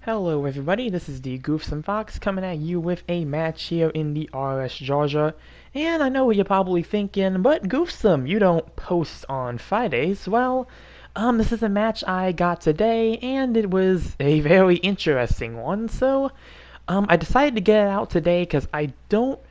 Hello everybody, this is the Goofsome Fox coming at you with a match here in the RS-Jarja. And I know what you're probably thinking, but Goofsome, you don't post on Fridays. Well, this is a match I got today, and it was a very interesting one, so, I decided to get it out today because I don't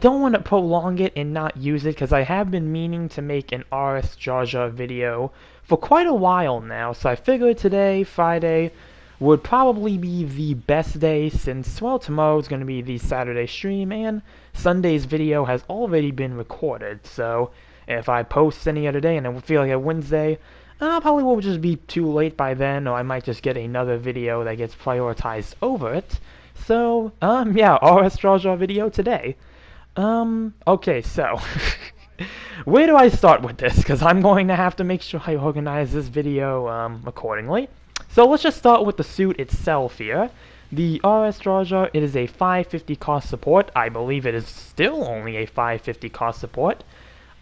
want to prolong it and not use it because I have been meaning to make an RS-Jarja video for quite a while now, so I figured today, Friday, would probably be the best day since, well, tomorrow's going to be the Saturday stream and Sunday's video has already been recorded, so if I post any other day and I feel like a Wednesday, probably will just be too late by then, or I might just get another video that gets prioritized over it. So, yeah, RS-Jarja video today. Okay, so, where do I start with this? Because I'm going to have to make sure I organize this video, accordingly. So let's just start with the suit itself here. The RS-Jarja, it is a 550 cost support. I believe it is still only a 550 cost support.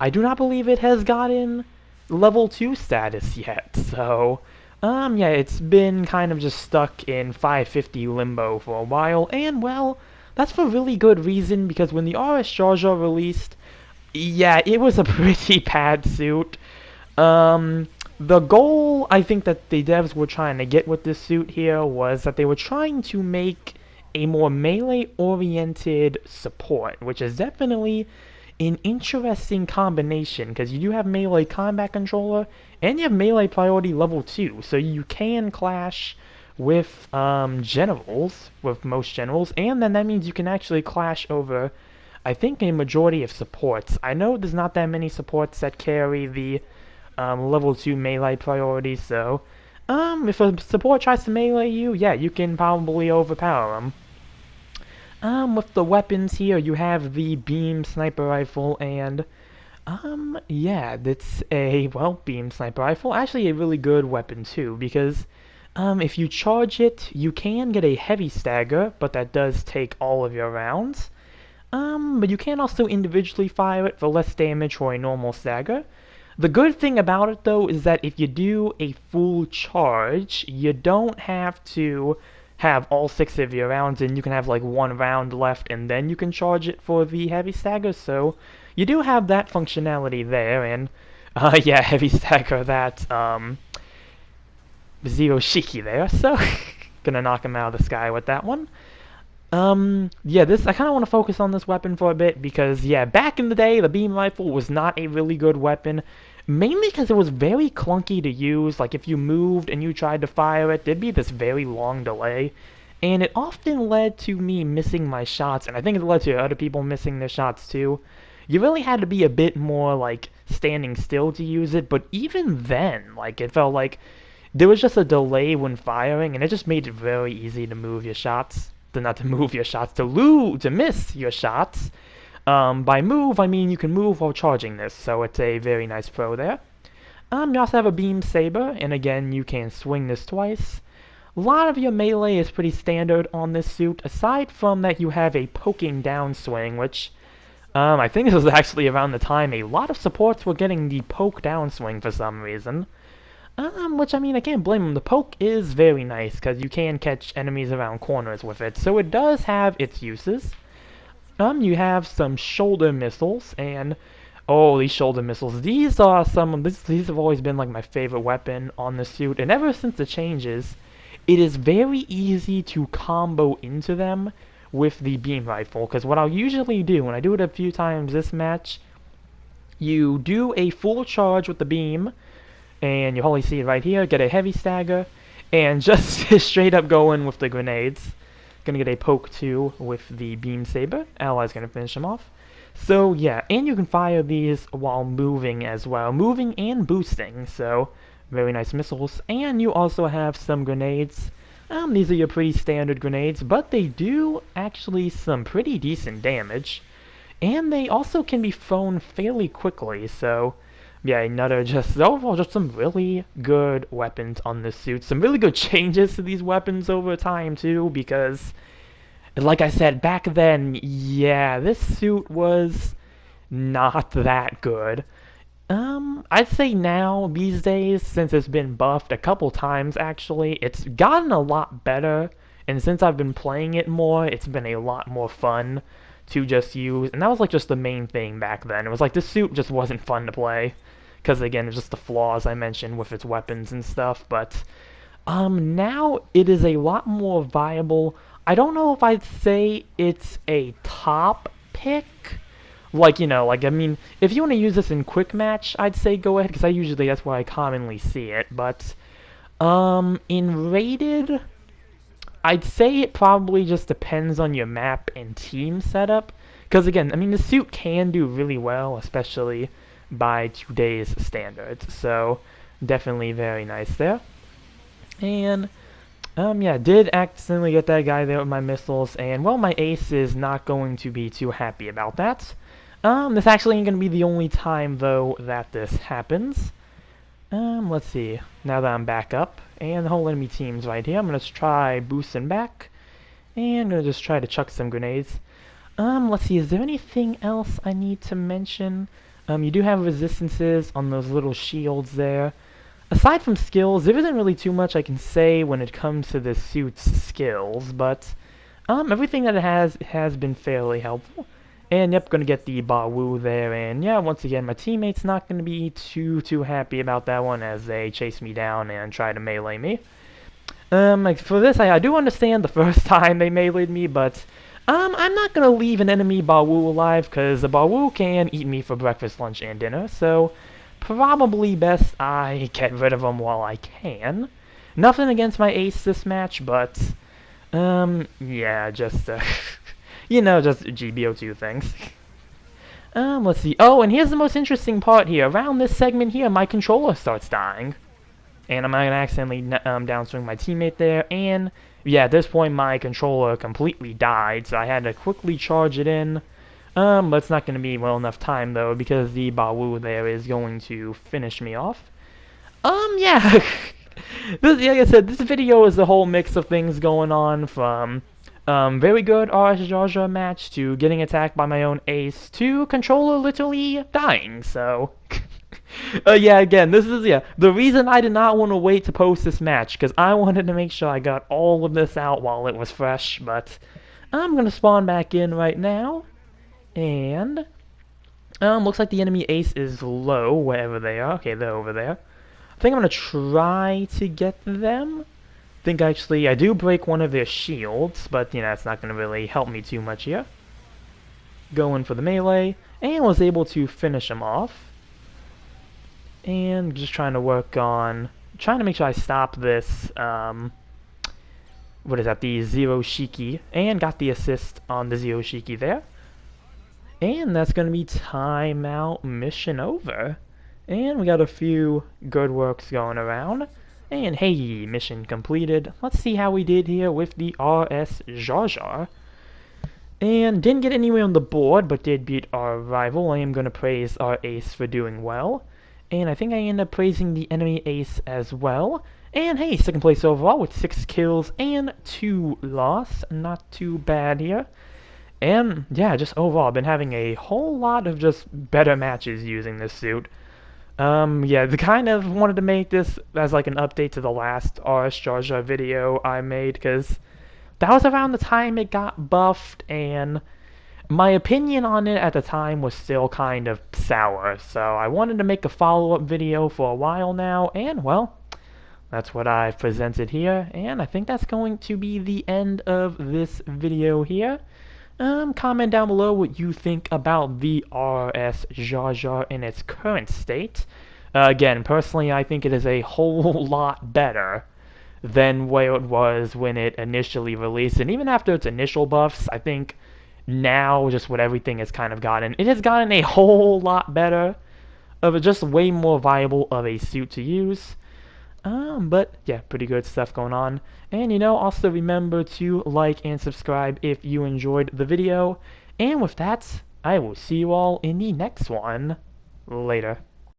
I do not believe it has gotten level 2 status yet, so, yeah, it's been kind of just stuck in 550 limbo for a while, and, well, that's for really good reason, because when the RS-Jarja released, yeah, it was a pretty bad suit. The goal I think that the devs were trying to get with this suit here was that they were trying to make a more melee-oriented support, which is definitely an interesting combination, because you do have melee combat controller, and you have melee priority level 2, so you can clash with generals, with most generals, and then that means you can actually clash over, I think, a majority of supports. I know there's not that many supports that carry the level 2 melee priority, so if a support tries to melee you, yeah, you can probably overpower them. With the weapons here, you have the beam sniper rifle, and yeah, that's a, well, beam sniper rifle, actually a really good weapon too, because if you charge it, you can get a heavy stagger, but that does take all of your rounds. But you can also individually fire it for less damage for a normal stagger. The good thing about it, though, is that if you do a full charge, you don't have to have all 6 of your rounds in. You can have like 1 round left, and then you can charge it for the heavy stagger, so you do have that functionality there, and, yeah, heavy stagger, that, Zero Shiki there, so gonna knock him out of the sky with that one. Yeah, I kind of want to focus on this weapon for a bit because, yeah, back in the day, the beam rifle was not a really good weapon, mainly because it was very clunky to use. Like, if you moved and you tried to fire it, there'd be this very long delay, and it often led to me missing my shots, and I think it led to other people missing their shots too. You really had to be a bit more, like, standing still to use it, but even then, like, it felt like there was just a delay when firing, and it just made it very easy to move your shots. Not to move your shots, to miss your shots. By move, I mean you can move while charging this, so it's a very nice pro there. You also have a beam saber, and again, you can swing this twice. A lot of your melee is pretty standard on this suit, aside from that you have a poking down swing, which, I think this was actually around the time a lot of supports were getting the poke down swing for some reason. Which, I mean, I can't blame them. The poke is very nice, because you can catch enemies around corners with it, so it does have its uses. You have some shoulder missiles, and, oh, these shoulder missiles, these have always been, like, my favorite weapon on the suit, and ever since the changes, it is very easy to combo into them with the beam rifle, because what I'll usually do, when I do it a few times this match, you do a full charge with the beam, and you only see it right here, get a heavy stagger, and just straight up go in with the grenades. Gonna get a poke too with the beam saber. Ally's gonna finish him off. So yeah, and you can fire these while moving as well. Moving and boosting, so very nice missiles. And you also have some grenades. These are your pretty standard grenades, but they do actually some pretty decent damage. And they also can be thrown fairly quickly, so yeah, overall, just some really good weapons on this suit. Some really good changes to these weapons over time, too, because, like I said, back then, yeah, this suit was not that good. I'd say now, these days, since it's been buffed a couple times, actually, it's gotten a lot better. And since I've been playing it more, it's been a lot more fun to just use. And that was like just the main thing back then. It was like the suit just wasn't fun to play. Because again, it's just the flaws I mentioned with its weapons and stuff. But now it is a lot more viable. I don't know if I'd say it's a top pick. Like, I mean, if you want to use this in quick match, I'd say go ahead, because that's where I commonly see it. But, in rated, I'd say it probably just depends on your map and team setup. Because, again, I mean, the suit can do really well, especially by today's standards. So, definitely very nice there. And, yeah, did accidentally get that guy there with my missiles, and, well, my ace is not going to be too happy about that. This actually ain't gonna be the only time, though, that this happens. Let's see. Now that I'm back up, and the whole enemy team's right here, I'm gonna try boosting back, and I'm gonna just try to chuck some grenades. Let's see, is there anything else I need to mention? You do have resistances on those little shields there. Aside from skills, there isn't really too much I can say when it comes to the suit's skills, but, everything that it has been fairly helpful. And yep, gonna get the Bawu there, and yeah, once again, my teammate's not gonna be too happy about that one as they chase me down and try to melee me. Like for this, I do understand the first time they meleeed me, but I'm not gonna leave an enemy Bawu alive, because the Bawu can eat me for breakfast, lunch, and dinner, so probably best I get rid of them while I can. Nothing against my ace this match, but yeah, just just GBO2 things. Let's see. Oh, and here's the most interesting part here. Around this segment here, my controller starts dying. And I'm gonna accidentally downswing my teammate there. And, yeah, at this point, my controller completely died. So I had to quickly charge it in. But it's not gonna be well enough time, though, because the Bawu there is going to finish me off. Yeah. Like I said, this video is a whole mix of things going on from very good RS-Jarja match to getting attacked by my own ace to controller literally dying, so... yeah, again, this is, the reason I did not want to wait to post this match, because I wanted to make sure I got all of this out while it was fresh, but I'm going to spawn back in right now, and... looks like the enemy ace is low, wherever they are. Okay, they're over there. I think I'm going to try to get them. Think actually I do break one of their shields, but it's not going to really help me too much here. Going for the melee, and was able to finish him off. And just trying to work on, trying to make sure I stop this, what is that, the Zero Shiki, and got the assist on the Zero Shiki there. And that's going to be timeout mission over. And we got a few good works going around. And hey, mission completed. Let's see how we did here with the RS-Jarja. And didn't get anywhere on the board, but did beat our rival. I am going to praise our ace for doing well. And I think I end up praising the enemy ace as well. And hey, second place overall with 6 kills and 2 loss. Not too bad here. And yeah, just overall, I've been having a whole lot of just better matches using this suit. Yeah, the kind of wanted to make this as like an update to the last RS-Jarja video I made, because that was around the time it got buffed, and my opinion on it at the time was still kind of sour, so I wanted to make a follow-up video for a while now, and well, that's what I've presented here, and I think that's going to be the end of this video here. Comment down below what you think about the RS-Jarja in its current state. Again, personally, I think it is a whole lot better than where it was when it initially released. And even after its initial buffs, I think now, just what everything has kind of gotten, it has gotten a whole lot better, of just way more viable of a suit to use. But yeah, pretty good stuff going on. And also remember to like and subscribe if you enjoyed the video. And with that, I will see you all in the next one. Later.